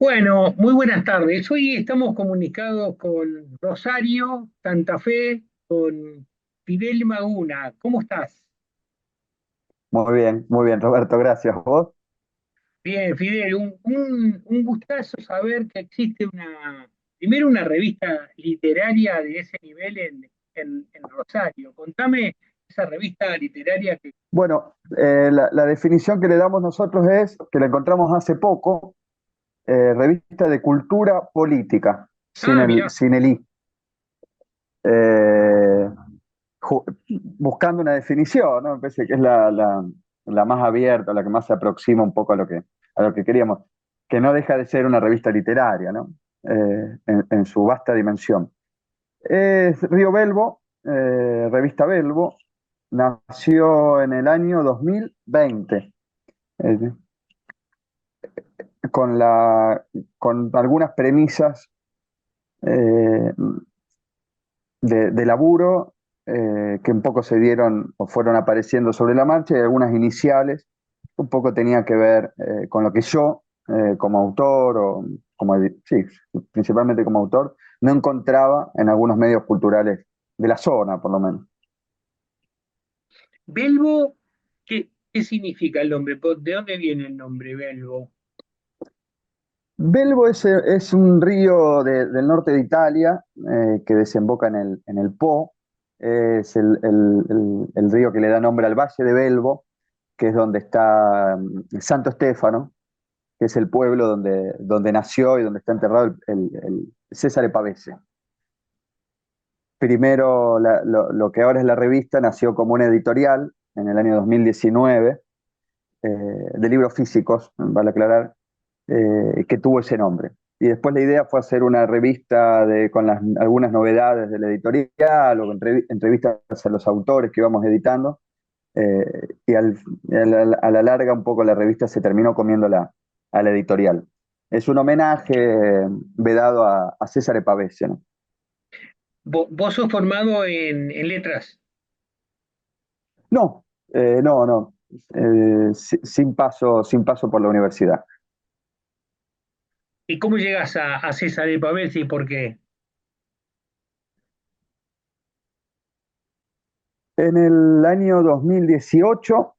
Bueno, muy buenas tardes. Hoy estamos comunicados con Rosario, Santa Fe, con Fidel Maguna. ¿Cómo estás? Muy bien, Roberto, gracias. ¿Vos? Bien, Fidel, un gustazo saber que existe primero una revista literaria de ese nivel en Rosario. Contame esa revista literaria que... Bueno, la definición que le damos nosotros es, que la encontramos hace poco, revista de cultura política, Ah, mirá, sin el I. Eh, ju- Buscando una definición, ¿no? Me parece que es la más abierta, la que más se aproxima un poco a lo que queríamos, que no deja de ser una revista literaria, ¿no? En su vasta dimensión. Es Río Belvo, revista Belvo, nació en el año 2020, eh, con, con algunas premisas eh, de laburo que un poco se dieron o fueron apareciendo sobre la marcha y algunas iniciales, un poco tenía que ver con lo que yo, como autor, sí, principalmente como autor, no encontraba en algunos medios culturales de la zona, por lo menos. Belbo, ¿qué significa el nombre? ¿De dónde viene el nombre Belbo? Belvo es un río del norte de Italia que desemboca en el Po. Es el río que le da nombre al Valle de Belvo, que es donde está Santo Stefano, que es el pueblo donde nació y donde está enterrado el César Pavese. Primero, lo que ahora es la revista nació como una editorial en el año 2019, de libros físicos, vale aclarar, que tuvo ese nombre. Y después la idea fue hacer una revista con algunas novedades de la editorial o entrevistas a los autores que íbamos editando. Y a la larga un poco la revista se terminó comiendo a la editorial. Es un homenaje vedado a César Pavese, ¿no? ¿Vos sos formado en letras? No, no. Sin paso por la universidad. ¿Y cómo llegas a César de Pavese y por qué? En el año 2018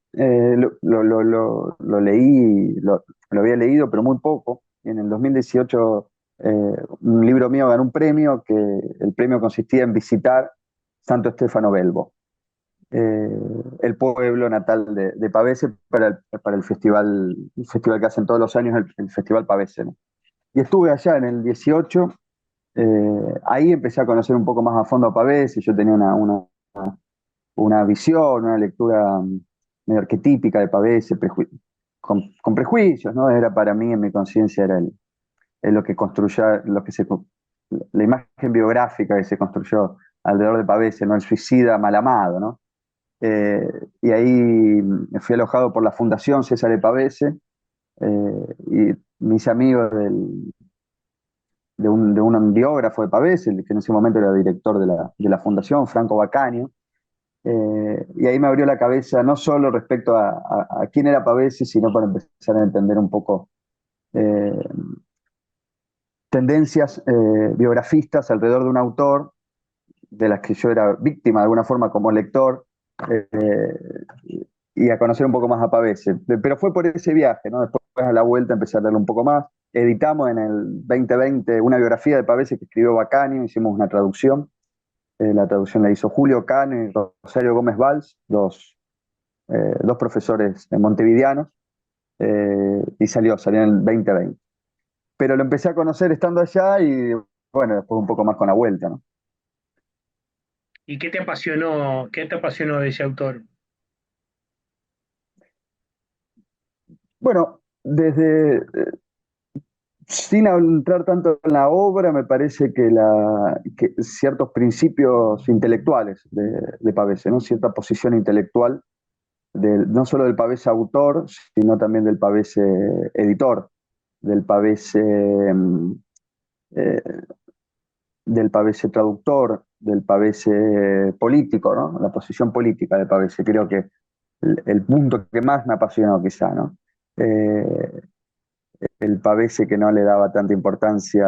lo leí, lo había leído, pero muy poco. En el 2018 un libro mío ganó un premio, que el premio consistía en visitar Santo Stefano Belvo, eh, el pueblo natal de Pavese para el festival que hacen todos los años, el Festival Pavese, ¿no? Y estuve allá en el 18, ahí empecé a conocer un poco más a fondo a Pavese. Yo tenía una visión, una lectura medio arquetípica de Pavese, con prejuicios, ¿no? Era para mí, en mi conciencia, era lo que construyó, la imagen biográfica que se construyó alrededor de Pavese, ¿no? El suicida mal amado, ¿no? Eh, y ahí me fui alojado por la Fundación César de Pavese, y mis amigos de un biógrafo de Pavese, el que en ese momento era director de la Fundación, Franco Bacaño. Y ahí me abrió la cabeza no solo respecto a quién era Pavese, sino para empezar a entender un poco eh, tendencias biografistas alrededor de un autor, de las que yo era víctima de alguna forma como lector, eh, y a conocer un poco más a Pavese. Pero fue por ese viaje, ¿no? Después a la vuelta empecé a leerlo un poco más. Editamos en el 2020 una biografía de Pavese que escribió Bacanio, hicimos una traducción. La traducción la hizo Julio Cano y Rosario Gómez Valls, dos profesores montevideanos, y salió en el 2020. Pero lo empecé a conocer estando allá y bueno, después un poco más con la vuelta, ¿no? ¿Y qué te apasionó de ese autor? Bueno, sin entrar tanto en la obra, me parece que ciertos principios intelectuales de Pavese, ¿no? Cierta posición intelectual, no solo del Pavese autor, sino también del Pavese editor, del Pavese eh, del Pavese traductor, del Pavese político, ¿no? La posición política del Pavese, creo que el punto que más me apasionó quizá, ¿no? Eh, el pavese que no le daba tanta importancia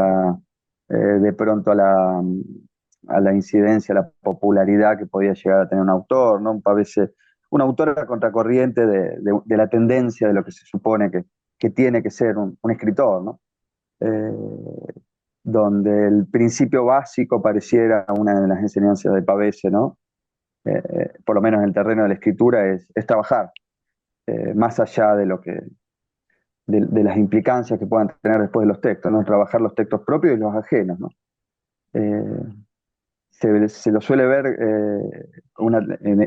de pronto a la incidencia, a la popularidad que podía llegar a tener un autor, ¿no? Un pavese, un autor a contracorriente de la tendencia de lo que se supone que tiene que ser un escritor, ¿no? Eh, donde el principio básico pareciera una de las enseñanzas de Pavese, ¿no? Por lo menos en el terreno de la escritura, es trabajar, más allá de lo de las implicancias que puedan tener después de los textos, ¿no? Trabajar los textos propios y los ajenos, ¿no? Eh, se lo suele ver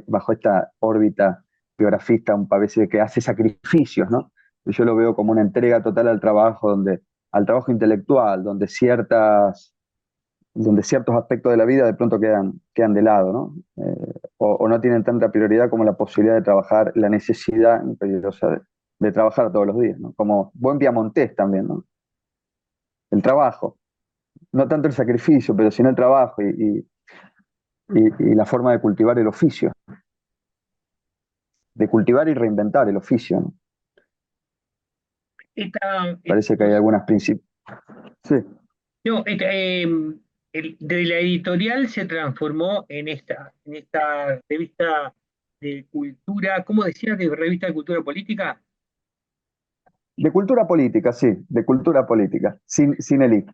bajo esta órbita biografista, un Pavese que hace sacrificios, ¿no? Yo lo veo como una entrega total al trabajo, al trabajo intelectual, donde ciertos aspectos de la vida de pronto quedan de lado, ¿no? O no tienen tanta prioridad como la posibilidad de trabajar, la necesidad imperiosa de trabajar todos los días, ¿no? Como buen piamontés también, ¿no? El trabajo, no tanto el sacrificio, pero sino el trabajo y la forma de cultivar el oficio, de cultivar y reinventar el oficio, ¿no? Parece que hay algunas principios. Sí. No, de la editorial se transformó en esta revista de cultura, ¿cómo decías? De revista de cultura política, De cultura política, sí, de cultura política, sin el I.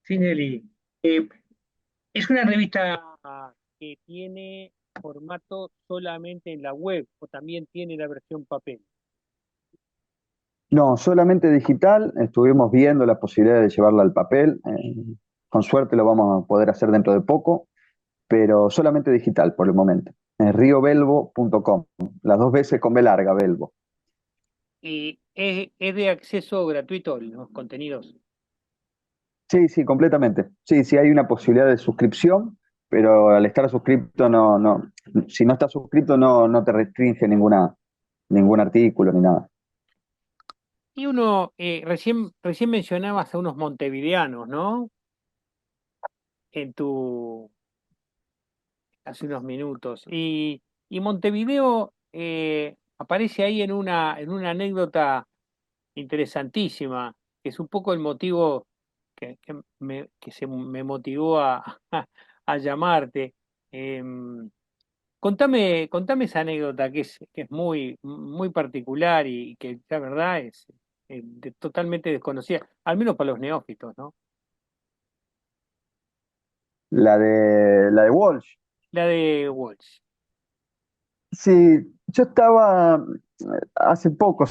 Cinely. Eh, ¿Es una revista que tiene formato solamente en la web o también tiene la versión papel? No, solamente digital, estuvimos viendo la posibilidad de llevarla al papel, con suerte lo vamos a poder hacer dentro de poco, pero solamente digital por el momento. Riobelbo.com, las dos veces con B larga, Belbo. Y es de acceso gratuito los contenidos. Sí, sí, completamente. Sí, sí, hay una posibilidad de suscripción, pero al estar suscripto si no estás suscrito no te restringe ningún artículo ni nada. Y uno, recién mencionabas a unos montevideanos, ¿no? En tu, hace unos minutos. Y Montevideo aparece ahí en una anécdota interesantísima, que es un poco el motivo me motivó a llamarte. Em, contame esa anécdota que es muy particular y que la verdad es totalmente desconocida, al menos para los neófitos, ¿no? La de Walsh. La de Walsh. Sí, yo estaba, hace poco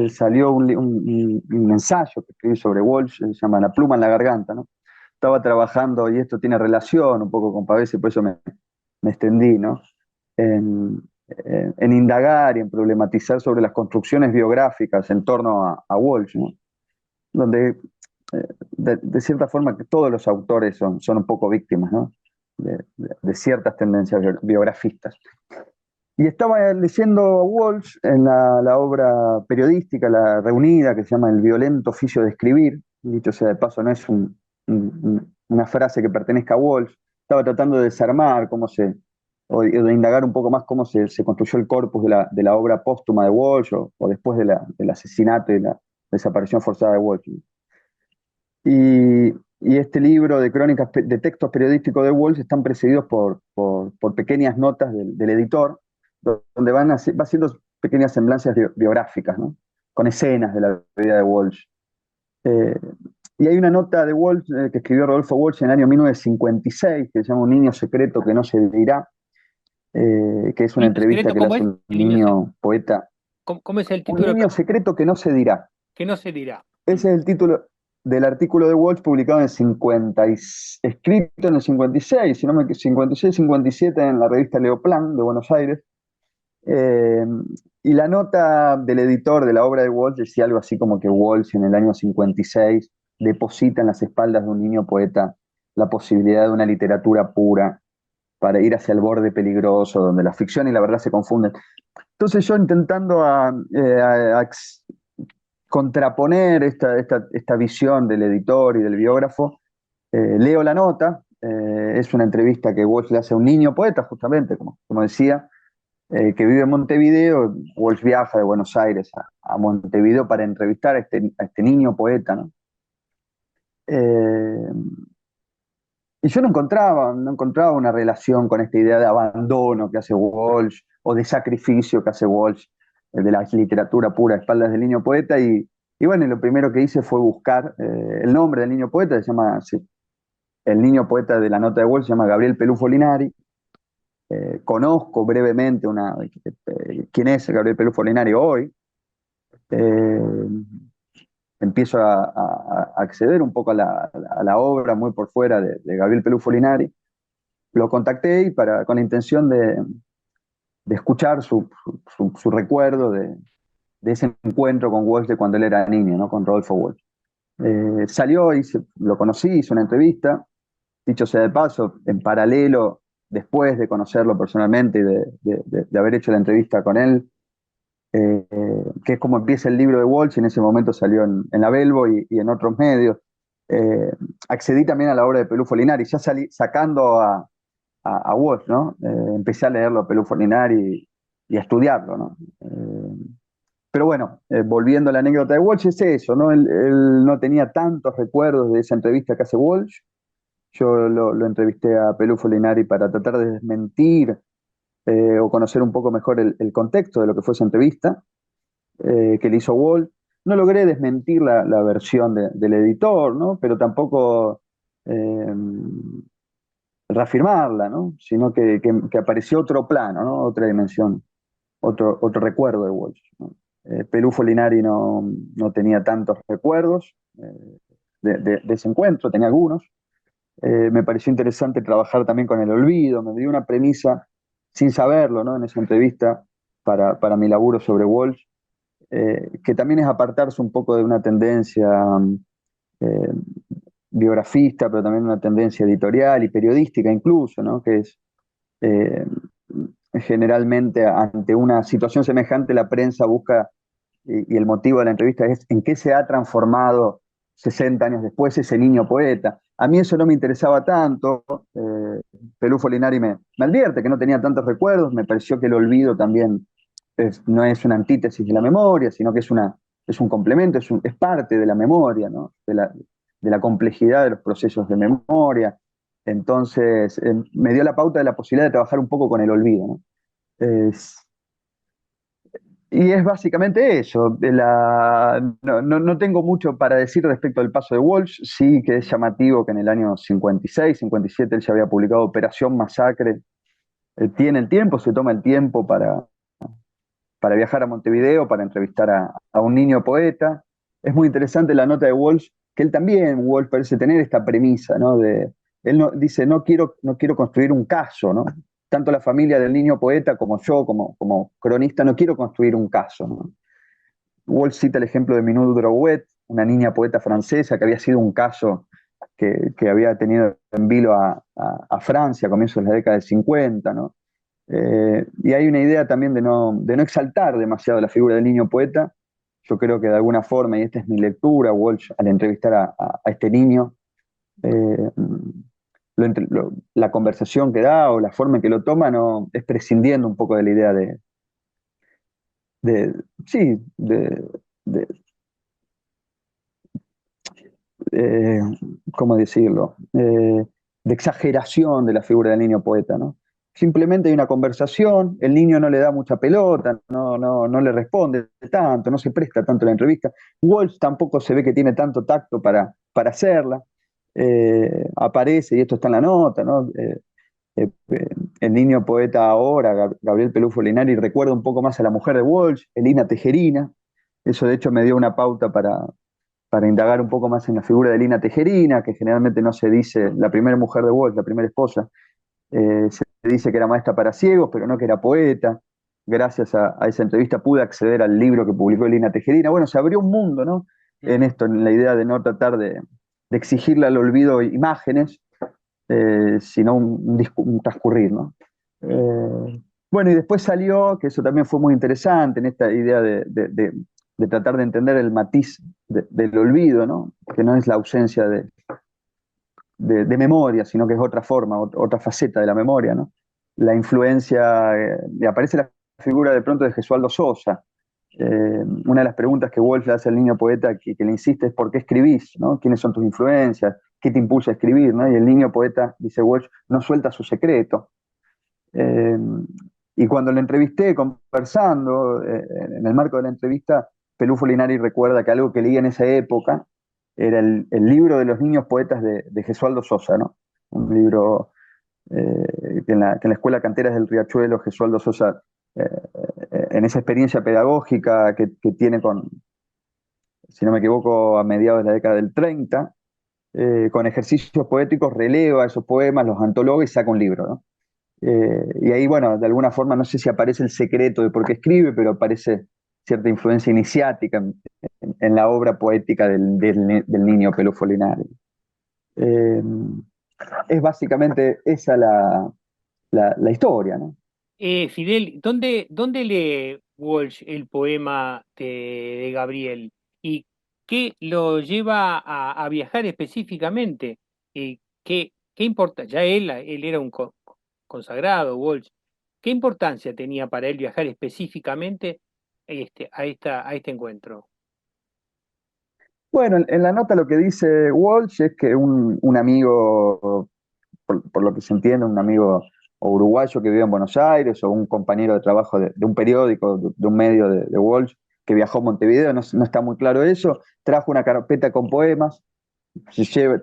salió un ensayo que escribí sobre Walsh, se llama La pluma en la garganta, ¿no? Estaba trabajando, y esto tiene relación un poco con Pavese, por eso me extendí, ¿no? En indagar y en problematizar sobre las construcciones biográficas en torno a Walsh, ¿no? Donde, de cierta forma, que todos los autores son un poco víctimas, ¿no? De ciertas tendencias biografistas. Y estaba leyendo a Walsh en la obra periodística, la reunida, que se llama El violento oficio de escribir. Dicho sea de paso, no es una frase que pertenezca a Walsh. Estaba tratando de desarmar o de indagar un poco más cómo se construyó el corpus de la obra póstuma de Walsh o después del asesinato y la desaparición forzada de Walsh. Y este libro de crónicas, de textos periodísticos de Walsh están precedidos por pequeñas notas del editor, donde va haciendo pequeñas semblanzas biográficas, ¿no? Con escenas de la vida de Walsh. Eh, y hay una nota de Walsh que escribió Rodolfo Walsh en el año 1956, que se llama Un niño secreto que no se dirá, que es una ¿Niño entrevista secreto que le cómo hace es? un El niño niño poeta. cómo es el Un título niño secreto que no se dirá. que no se dirá? Mm. Ese es el título del artículo de Walsh publicado en el escrito en el 56, si no me 56-57 en la revista Leoplan de Buenos Aires. Eh, y la nota del editor de la obra de Walsh decía algo así como que Walsh en el año 56 deposita en las espaldas de un niño poeta la posibilidad de una literatura pura para ir hacia el borde peligroso, donde la ficción y la verdad se confunden. Entonces yo intentando a contraponer esta visión del editor y del biógrafo, leo la nota, es una entrevista que Walsh le hace a un niño poeta, justamente, como decía, que vive en Montevideo. Walsh viaja de Buenos Aires a Montevideo para entrevistar a este niño poeta, ¿no? Eh, y yo no encontraba una relación con esta idea de abandono que hace Walsh o de sacrificio que hace Walsh, de la literatura pura a espaldas del niño poeta. Y bueno, y lo primero que hice fue buscar el nombre del niño poeta. Se llama, sí, el niño poeta de la nota de Walsh se llama Gabriel Pelufo Linari. Conozco brevemente quién es Gabriel Pelufo Linari hoy. Eh, Empiezo a acceder un poco a la obra muy por fuera de Gabriel Pelufo Linari. Lo contacté con la intención de escuchar su recuerdo de ese encuentro con Walsh de cuando él era niño, ¿no? Con Rodolfo Walsh. Salió, lo conocí, hice una entrevista. Dicho sea de paso, en paralelo, después de conocerlo personalmente y de haber hecho la entrevista con él, que es como empieza el libro de Walsh, y en ese momento salió en la Belbo y en otros medios. Eh, Accedí también a la obra de Pelufo Linari, ya salí sacando a Walsh, ¿no? Empecé a leerlo a Pelufo Linari y a estudiarlo, ¿no? Pero bueno, volviendo a la anécdota de Walsh, es eso, ¿no? Él no tenía tantos recuerdos de esa entrevista que hace Walsh. Yo lo entrevisté a Pelufo Linari para tratar de desmentir o conocer un poco mejor el contexto de lo que fue esa entrevista que le hizo Walsh. No logré desmentir la versión del editor, ¿no? Pero tampoco eh, reafirmarla, ¿no? Sino que apareció otro plano, ¿no? Otra dimensión, otro recuerdo de Walsh, ¿no? Pelufo Linari no tenía tantos recuerdos de ese encuentro, tenía algunos. Me pareció interesante trabajar también con el olvido. Me dio una premisa, sin saberlo, ¿no? En esa entrevista para mi laburo sobre Walsh, que también es apartarse un poco de una tendencia eh, biografista, pero también una tendencia editorial y periodística incluso, ¿no? Que es eh, generalmente ante una situación semejante la prensa busca, y el motivo de la entrevista es en qué se ha transformado 60 años después ese niño poeta. A mí eso no me interesaba tanto. Pelufo Linari me advierte que no tenía tantos recuerdos. Me pareció que el olvido también no es una antítesis de la memoria, sino que es un complemento, es parte de la memoria, ¿no? De la complejidad de los procesos de memoria. Entonces, me dio la pauta de la posibilidad de trabajar un poco con el olvido, ¿no? Es, y es básicamente eso. No tengo mucho para decir respecto al paso de Walsh. Sí que es llamativo que en el año 56, 57 él ya había publicado Operación Masacre. Tiene el tiempo, se toma el tiempo para viajar a Montevideo, para entrevistar a un niño poeta. Es muy interesante la nota de Walsh, que él también, Walsh parece tener esta premisa, ¿no? Él dice, no quiero construir un caso, ¿no? Tanto la familia del niño poeta como yo, como cronista, no quiero construir un caso, ¿no? Walsh cita el ejemplo de Minou Drouet, una niña poeta francesa que había sido un caso que había tenido en vilo a Francia a comienzos de la década del 50, ¿no? Y hay una idea también de no exaltar demasiado la figura del niño poeta. Yo creo que de alguna forma, y esta es mi lectura, Walsh, al entrevistar a este niño, eh, la conversación que da o la forma en que lo toma no, es prescindiendo un poco de la idea de sí, de, eh, ¿cómo decirlo? De exageración de la figura del niño poeta, ¿no? Simplemente hay una conversación, el niño no le da mucha pelota, no le responde tanto, no se presta tanto a la entrevista. Walsh tampoco se ve que tiene tanto tacto para hacerla. Aparece, y esto está en la nota, ¿no? El niño poeta ahora, Gabriel Pelufo Linari, recuerda un poco más a la mujer de Walsh, Elina Tejerina. Eso de hecho me dio una pauta para indagar un poco más en la figura de Lina Tejerina, que generalmente no se dice, la primera mujer de Walsh, la primera esposa, se dice que era maestra para ciegos, pero no que era poeta. Gracias a esa entrevista pude acceder al libro que publicó Lina Tejerina. Bueno, se abrió un mundo, ¿no? En esto, en la idea de no tratar de exigirle al olvido imágenes, sino un transcurrir, ¿no? Bueno, y después salió, que eso también fue muy interesante, en esta idea de tratar de entender el matiz del olvido, ¿no? Que no es la ausencia de memoria, sino que es otra forma, otra faceta de la memoria, ¿no? La influencia, y aparece la figura de pronto de Gesualdo Sosa. Una de las preguntas que Walsh le hace al niño poeta que le insiste es ¿por qué escribís? ¿No? ¿Quiénes son tus influencias? ¿Qué te impulsa a escribir? ¿No? Y el niño poeta, dice Walsh, no suelta su secreto. Eh, y cuando lo entrevisté, conversando, en el marco de la entrevista, Pelufo Linari recuerda que algo que leía en esa época era el libro de los niños poetas de Gesualdo Sosa, ¿no? Un libro que en la Escuela Canteras del Riachuelo, Gesualdo Sosa, en esa experiencia pedagógica que tiene con, si no me equivoco, a mediados de la década del 30, con ejercicios poéticos, releva esos poemas, los antologa y saca un libro, ¿no? Y ahí, bueno, de alguna forma, no sé si aparece el secreto de por qué escribe, pero aparece cierta influencia iniciática en la obra poética del niño Pelufo Linari. Eh, es básicamente esa la historia, ¿no? Fidel, ¿dónde lee Walsh el poema de Gabriel? ¿Y qué lo lleva a viajar específicamente? ¿Qué importa? Ya él era un consagrado, Walsh. ¿Qué importancia tenía para él viajar específicamente a este encuentro? Bueno, en la nota lo que dice Walsh es que un amigo, por lo que se entiende, un amigo o uruguayo que vive en Buenos Aires o un compañero de trabajo de un periódico, de un medio de Walsh, que viajó a Montevideo, no está muy claro eso, trajo una carpeta con poemas,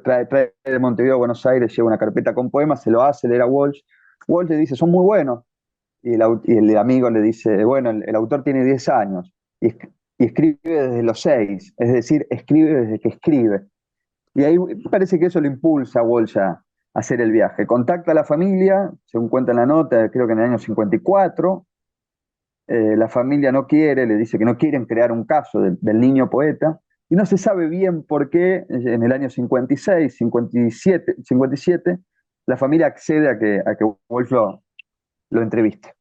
trae de Montevideo a Buenos Aires, lleva una carpeta con poemas, se lo hace leer a Walsh. Walsh le dice, son muy buenos. Y el amigo le dice, bueno, el autor tiene 10 años y escribe desde los 6, es decir, escribe desde que escribe. Y ahí parece que eso lo impulsa a Walsh a hacer el viaje. Contacta a la familia, según cuenta en la nota, creo que en el año 54. La familia no quiere, le dice que no quieren crear un caso del niño poeta, y no se sabe bien por qué en el año 56, 57, la familia accede a que Walsh lo entreviste.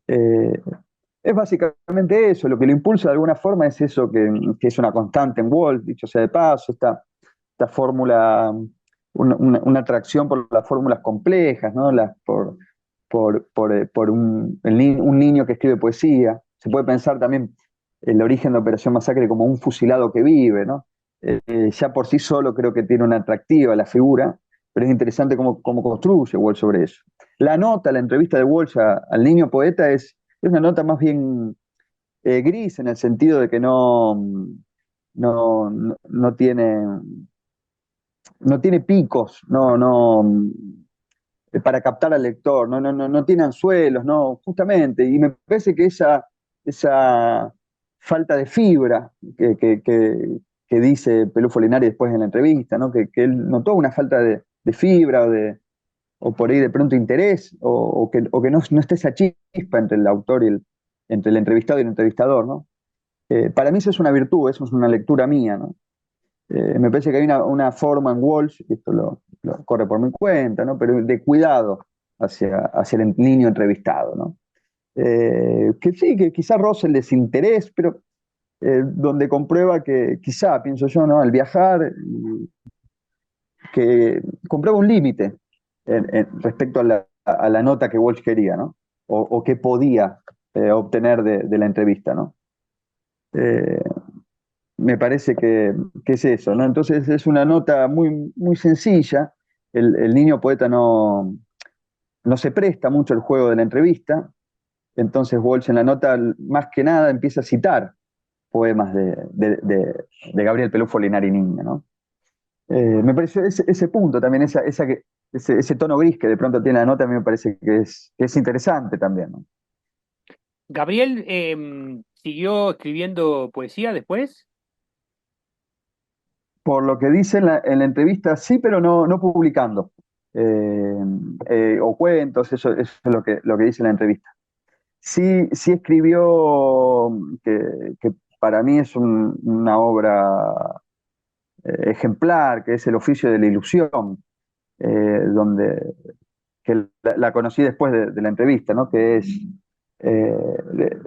Eh, es básicamente eso, lo que lo impulsa de alguna forma es eso que es una constante en Walsh, dicho sea de paso, esta fórmula, una atracción por las fórmulas complejas, ¿no? Por un niño que escribe poesía. Se puede pensar también el origen de Operación Masacre como un fusilado que vive, ¿no? Ya por sí solo creo que tiene una atractiva la figura, pero es interesante cómo construye Walsh sobre eso. La nota, la entrevista de Walsh al niño poeta es una nota más bien gris en el sentido de que no no tiene picos, para captar al lector, no tiene anzuelos, no, justamente, y me parece que esa falta de fibra que dice Pelufo Linari después en la entrevista, ¿no? Que él notó una falta de fibra o por ahí de pronto interés, o que no esté esa chispa entre el autor entre el entrevistado y el entrevistador, ¿no? Para mí eso es una virtud, eso es una lectura mía, ¿no? Me parece que hay una forma en Walsh, y esto lo corre por mi cuenta, ¿no? Pero de cuidado hacia el niño entrevistado, ¿no? Que sí, que quizá roce el desinterés, pero donde comprueba que quizá, pienso yo, ¿no? Al viajar, que comprueba un límite respecto a la nota que Walsh quería, ¿no? O que podía obtener de la entrevista, ¿no? Eh, Me parece que es eso, ¿no? Entonces es una nota muy sencilla. El niño poeta no se presta mucho al juego de la entrevista. Entonces Walsh en la nota, más que nada, empieza a citar poemas de Gabriel Pelufo Linari Niño, ¿no? Me pareció ese punto también, ese tono gris que de pronto tiene la nota, a mí me parece que es interesante también, ¿no? ¿Gabriel siguió escribiendo poesía después? Por lo que dice en la entrevista, sí, pero no publicando. Eh, o cuentos, eso es lo que dice en la entrevista. Sí escribió, que para mí es una obra ejemplar, que es El oficio de la ilusión, donde que la conocí después de la entrevista, ¿no? Que es,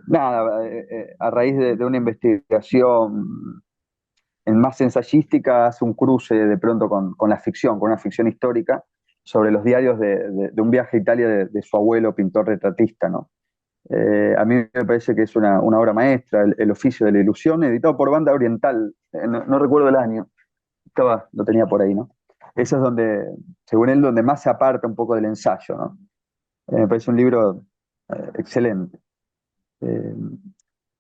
nada, a raíz de una investigación en más ensayística, hace un cruce de pronto con la ficción, con una ficción histórica, sobre los diarios de un viaje a Italia de su abuelo, pintor retratista, ¿no? A mí me parece que es una obra maestra, el oficio de la ilusión, editado por Banda Oriental, no recuerdo el año, lo tenía por ahí, ¿no? Eso es donde, según él, donde más se aparta un poco del ensayo, ¿no? Me parece un libro excelente. Eh,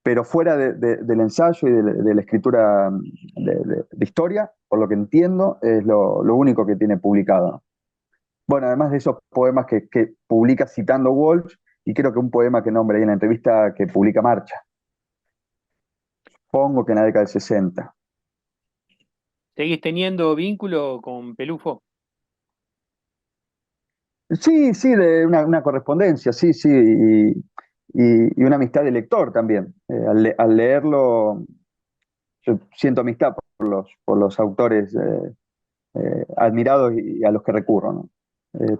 pero fuera del ensayo y de la escritura de historia, por lo que entiendo, es lo único que tiene publicado, ¿no? Bueno, además de esos poemas que publica citando Walsh, y creo que un poema que nombra ahí en la entrevista que publica Marcha, pongo que en la década del 60. ¿Seguís teniendo vínculo con Pelufo? Sí, sí, de una correspondencia, sí, sí, y una amistad de lector también. Al leerlo, yo siento amistad por los autores admirados y a los que recurro, ¿no?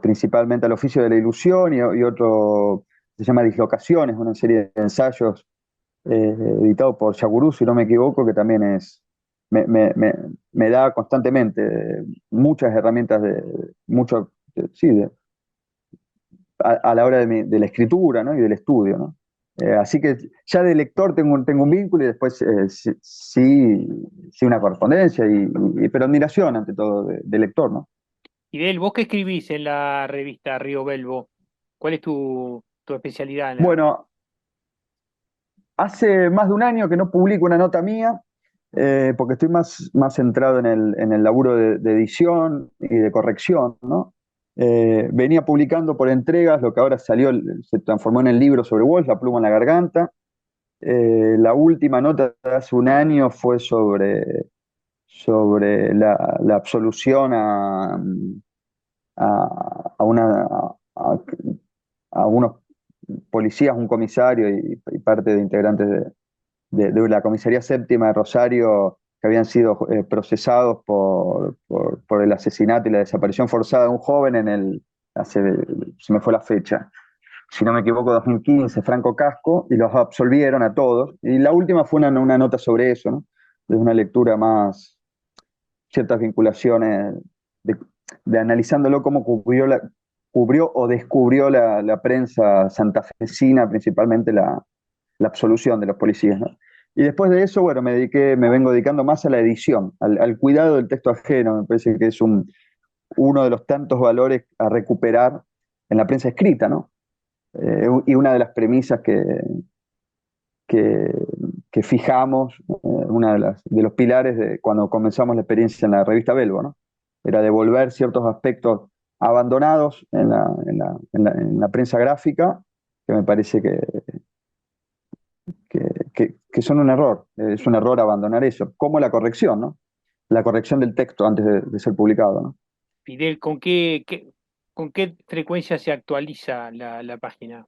Principalmente al oficio de la ilusión y otro se llama Dislocaciones, una serie de ensayos editado por Yagurú, si no me equivoco, que también me, me- me- me da constantemente muchas herramientas sí, a la hora de la escritura, ¿no? Y del estudio, ¿no? Así que ya de lector tengo un vínculo y después sí una correspondencia, pero admiración ante todo de lector, ¿no? Fidel, ¿vos qué escribís en la revista Río Belvo? ¿Cuál es tu especialidad Bueno, hace más de un año que no publico una nota mía, porque estoy más centrado en el laburo de edición y de corrección, ¿no? Venía publicando por entregas lo que ahora se transformó en el libro sobre Walsh, La pluma en la garganta. La última nota de hace un año fue sobre la absolución a a unos policías, un comisario y parte de integrantes de la Comisaría Séptima de Rosario que habían sido procesados por el asesinato y la desaparición forzada de un joven hace, se me fue la fecha, si no me equivoco, 2015, Franco Casco, y los absolvieron a todos. Y la última fue una nota sobre eso, ¿no? Desde una lectura más, ciertas vinculaciones, de, de analizándolo cómo cubrió o descubrió la prensa santafesina, principalmente la absolución de los policías, ¿no? Y después de eso, bueno, me vengo dedicando más a la edición, al cuidado del texto ajeno. Me parece que es uno de los tantos valores a recuperar en la prensa escrita, ¿no? Y una de las premisas que, que fijamos, una de los pilares de cuando comenzamos la experiencia en la revista Belbo, ¿no? Era devolver ciertos aspectos abandonados en la prensa gráfica, que me parece que son un error. Es un error abandonar eso, como la corrección, ¿no? La corrección del texto antes de ser publicado, ¿no? Fidel, con qué frecuencia se actualiza la página?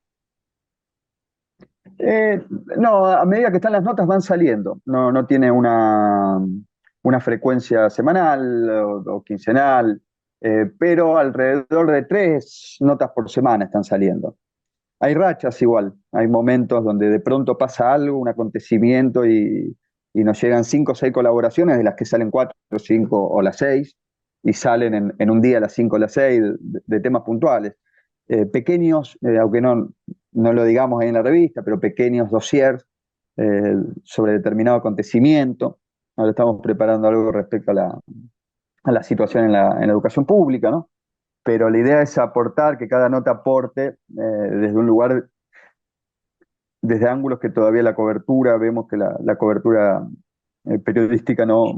Eh, no, a medida que están las notas van saliendo. No tiene una frecuencia semanal o quincenal, pero alrededor de 3 notas por semana están saliendo. Hay rachas igual, hay momentos donde de pronto pasa algo, un acontecimiento y nos llegan 5 o 6 colaboraciones, de las que salen 4 o 5 o las 6, y salen en un día las 5 o las 6 de temas puntuales. Pequeños, aunque no lo digamos ahí en la revista, pero pequeños dossiers sobre determinado acontecimiento. Ahora estamos preparando algo respecto a la situación en la educación pública, ¿no? Pero la idea es aportar, que cada nota aporte desde un lugar, desde ángulos que todavía la cobertura, vemos que la cobertura periodística no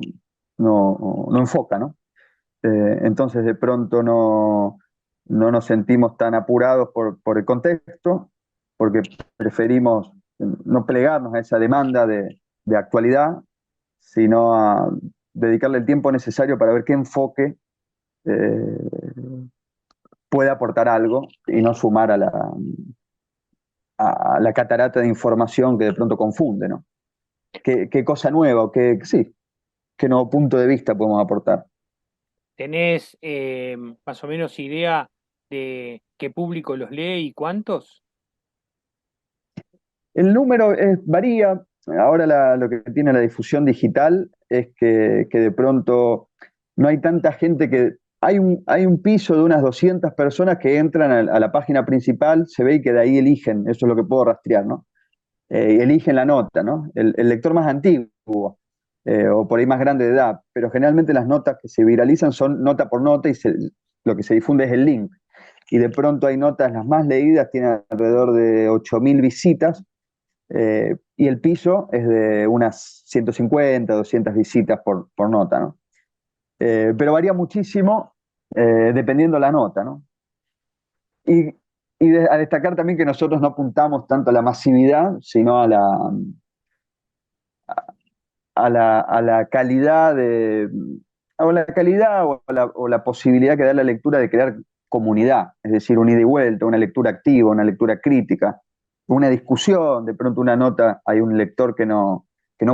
enfoca, ¿no? Entonces de pronto no nos sentimos tan apurados por el contexto, porque preferimos no plegarnos a esa demanda de actualidad, sino a dedicarle el tiempo necesario para ver qué enfoque eh, puede aportar algo y no sumar a la catarata de información que de pronto confunde, ¿no? ¿Qué cosa nueva o sí, qué nuevo punto de vista podemos aportar? ¿Tenés más o menos idea de qué público los lee y cuántos? El número varía. Ahora lo que tiene la difusión digital es que de pronto no hay tanta gente que hay un piso de unas 200 personas que entran a la página principal, se ve y que de ahí eligen, eso es lo que puedo rastrear, ¿no? Y eligen la nota, ¿no? El lector más antiguo, o por ahí más grande de edad, pero generalmente las notas que se viralizan son nota por nota y lo que se difunde es el link. Y de pronto hay notas, las más leídas tienen alrededor de 8.000 visitas, y el piso es de unas 150, 200 visitas por nota, ¿no? Pero varía muchísimo dependiendo la nota, ¿no? Y, a destacar también que nosotros no apuntamos tanto a la masividad, sino a la calidad o la posibilidad que da la lectura de crear comunidad, es decir, un ida y vuelta, una lectura activa, una lectura crítica, una discusión, de pronto una nota, hay un lector que no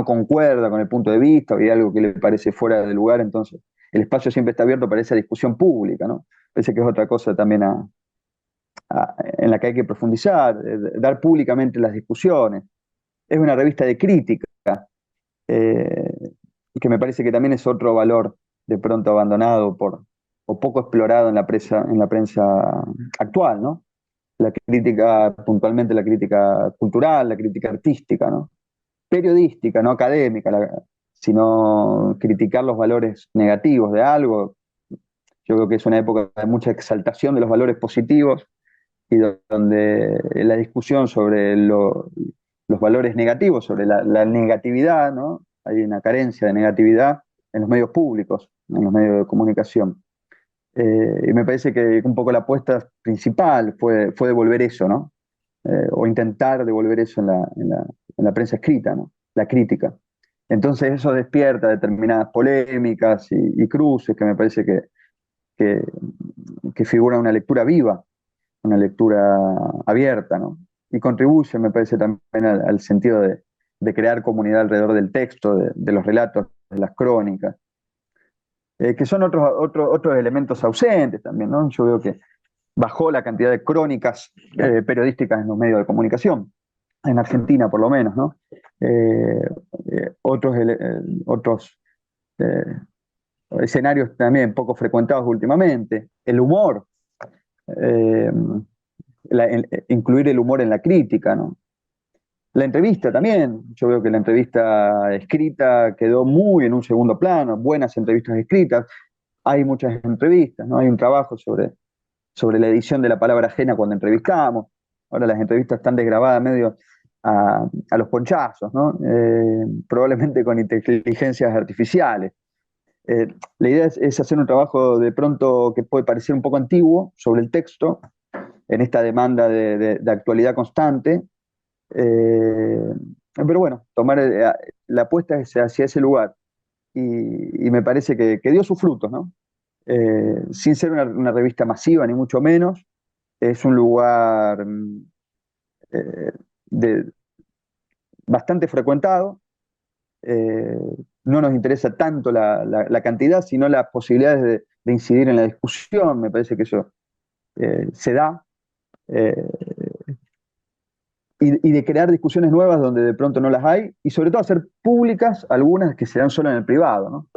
concuerda con el punto de vista, o hay algo que le parece fuera de lugar, entonces el espacio siempre está abierto para esa discusión pública, ¿no? Parece que es otra cosa también en la que hay que profundizar, dar públicamente las discusiones. Es una revista de crítica, eh, que me parece que también es otro valor de pronto abandonado o poco explorado en la prensa actual, ¿no? La crítica, puntualmente la crítica cultural, la crítica artística, ¿no? Periodística, no académica, sino criticar los valores negativos de algo. Yo creo que es una época de mucha exaltación de los valores positivos y donde la discusión sobre los valores negativos, sobre la negatividad, ¿no? Hay una carencia de negatividad en los medios públicos, en los medios de comunicación. Y me parece que un poco la apuesta principal fue devolver eso, ¿no? O intentar devolver eso en la prensa escrita, ¿no? La crítica. Entonces eso despierta determinadas polémicas y cruces que me parece que, que figura una lectura viva, una lectura abierta, ¿no? Y contribuye, me parece, también al sentido de crear comunidad alrededor del texto, de los relatos, de las crónicas, que son otros elementos ausentes también, ¿no? Yo veo que bajó la cantidad de crónicas periodísticas en los medios de comunicación, en Argentina por lo menos, ¿no? Eh, otros eh, escenarios también poco frecuentados últimamente, el humor, eh, incluir el humor en la crítica, ¿no? La entrevista también, yo veo que la entrevista escrita quedó muy en un segundo plano, buenas entrevistas escritas, hay muchas entrevistas, ¿no? Hay un trabajo sobre la edición de la palabra ajena cuando entrevistamos, ahora las entrevistas están desgrabadas medio a los ponchazos, ¿no? Probablemente con inteligencias artificiales. La idea es hacer un trabajo de pronto que puede parecer un poco antiguo sobre el texto, en esta demanda de actualidad constante, pero bueno, tomar la apuesta hacia ese lugar y me parece que dio sus frutos, ¿no? Sin ser una revista masiva, ni mucho menos, es un lugar eh, de, bastante frecuentado. eh, no nos interesa tanto la cantidad, sino las posibilidades de incidir en la discusión. Me parece que eso se da. eh, y de crear discusiones nuevas donde de pronto no las hay, y sobre todo hacer públicas algunas que se dan solo en el privado, ¿no?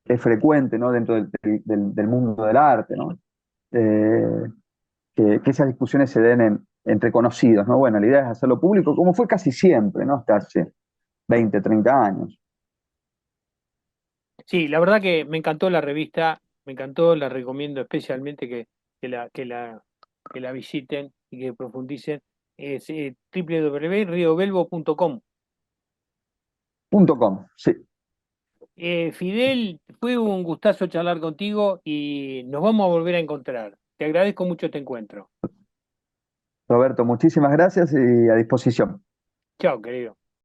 Es frecuente, ¿no? Dentro del mundo del arte, ¿no? Eh, que esas discusiones se den entre conocidos, ¿no? Bueno, la idea es hacerlo público, como fue casi siempre, ¿no? Hasta hace 20, 30 años. Sí, la verdad que me encantó la revista, me encantó, la recomiendo especialmente que la, que la, que la visiten y que profundicen. Es www.riobelbo.com. .com, sí. Fidel, fue un gustazo charlar contigo y nos vamos a volver a encontrar. Te agradezco mucho este encuentro. Roberto, muchísimas gracias y a disposición. Chao, querido.